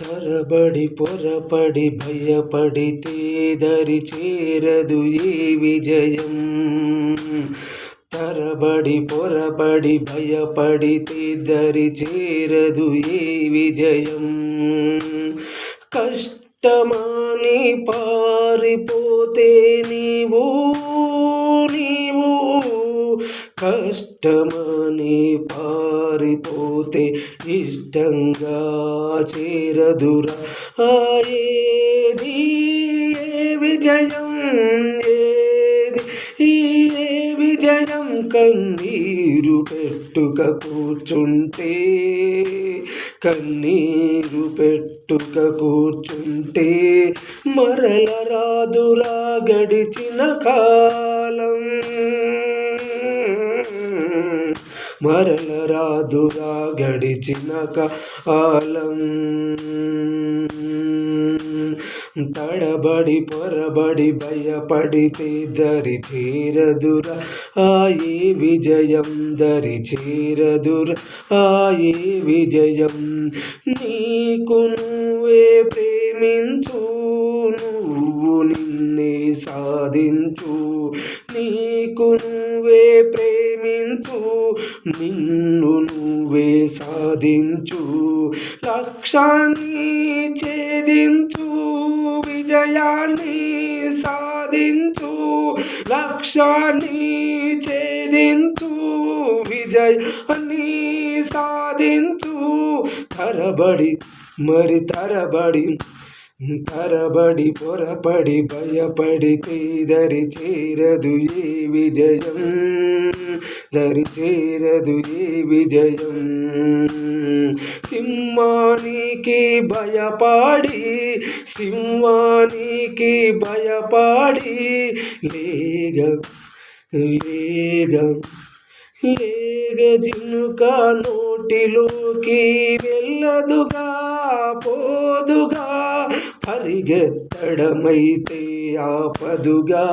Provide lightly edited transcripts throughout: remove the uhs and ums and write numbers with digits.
తరబడి పొరపడి భయపడితే దరి చేరదు ఏ విజయం. తరబడి పొరపడి భయపడితే దరి చేరదు ఏ విజయం. కష్టమాని పారిపోతే నీవు కష్టమని పారిపోతే ఇష్టంగా చేరదురా ఏది ఏ విజయం. ఏది ఏ విజయం. కన్నీరు పెట్టుక కూర్చుంటే కన్నీరు పెట్టుక కూర్చుంటే మరల రాదురా గడిచిన కాలం. మరల రాదురా గడిచిన కాలం. తడబడి పొరబడి భయపడితే దరి చేరదురా ఏ విజయం. దరి చేరదురా ఏ విజయం. నీకు నువ్వే ప్రేమించు, నువ్వు నిన్నే సాధించు. నీకు నువ్వే ప్రేమించు, నిన్ను నువ్వే సాధించు. లక్ష్యాన్ని ఛేదించు, విజయాన్ని సాధించు. లక్ష్యాన్ని ఛేదించు, విజయాన్ని సాధించు. తరబడి మరి తరబడి పొరపడి భయపడితే దరి చేరదు ఏ విజయం. దరి చేరదు ఏ విజయం. సింహానికి భయపడి లేగ జినుక నోటిలోకి వెళ్ళదుగా పోదుగా. పరిగెత్తడమైతే ఆపదుగా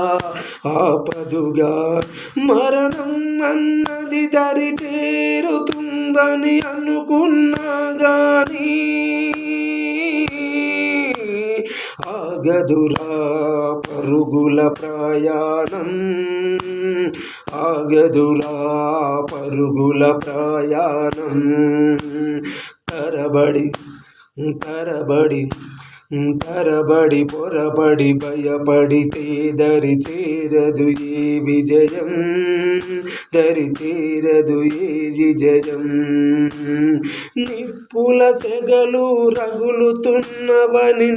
మరణం అన్నది దరి చేరుతుందని అనుకున్నా గాని ఆగదురా పరుగుల ప్రయాణం. ఆగదురా పరుగుల ప్రయాణం. తరబడి పొరపడి భయపడితే దరి చేరదు ఏ విజయం. దరి చేరదు ఏ విజయం. నిప్పుల సెగలు రగులుతున్నవని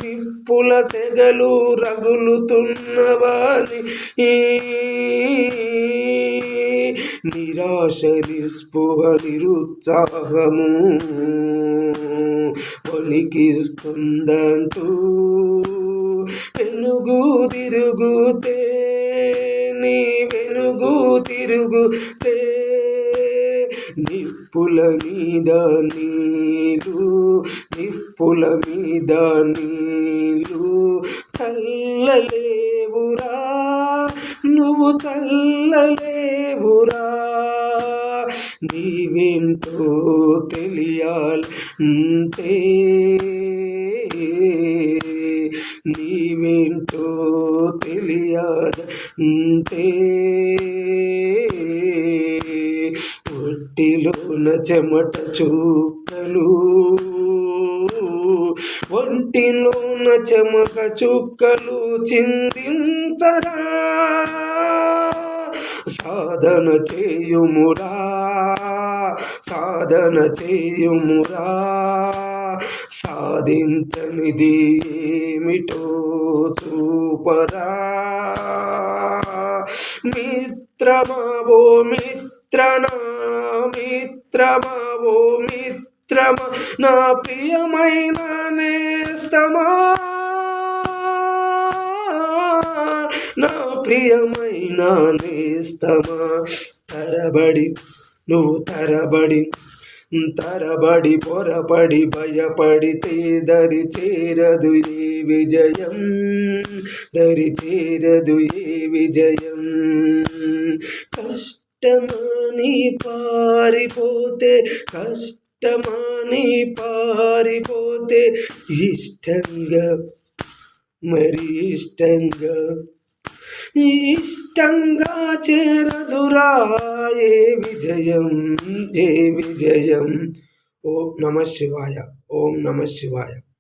నిరాశ నిస్పృహ నిరుత్సాహము వణికిస్తుందంటూ వెనుగు తిరుగుతే నిప్పుల మీద నీళ్ళు చల్లలేవురా. నువ్వు చల్లలేవురా. నీవేంటో తెలియాలంటే నీవేంటో తెలియాలంటే ఒంటిలోన చెమట చుక్కలు ఒంటిలోన చెమట చుక్కలు చిందించరా. సాధన చేయుమురా. సాధించనిది ఏమిటో చూపరా. మిత్రమా ఓ మిత్రమా నా ప్రియమైన నేస్తమా. నా ప్రియమైన నేస్తమా. తరబడి పొరపడి భయపడితే దరి చేరదు ఏ విజయం. దరి చేరదు ఏ విజయం. కష్టమని పారిపోతే పోతే ఇష్టంగా మరి ఇష్టంగా చేరదురా ఏ విజయం ఏ విజయం. ఓం నమ శివాయ. ఓం నమ శివాయ.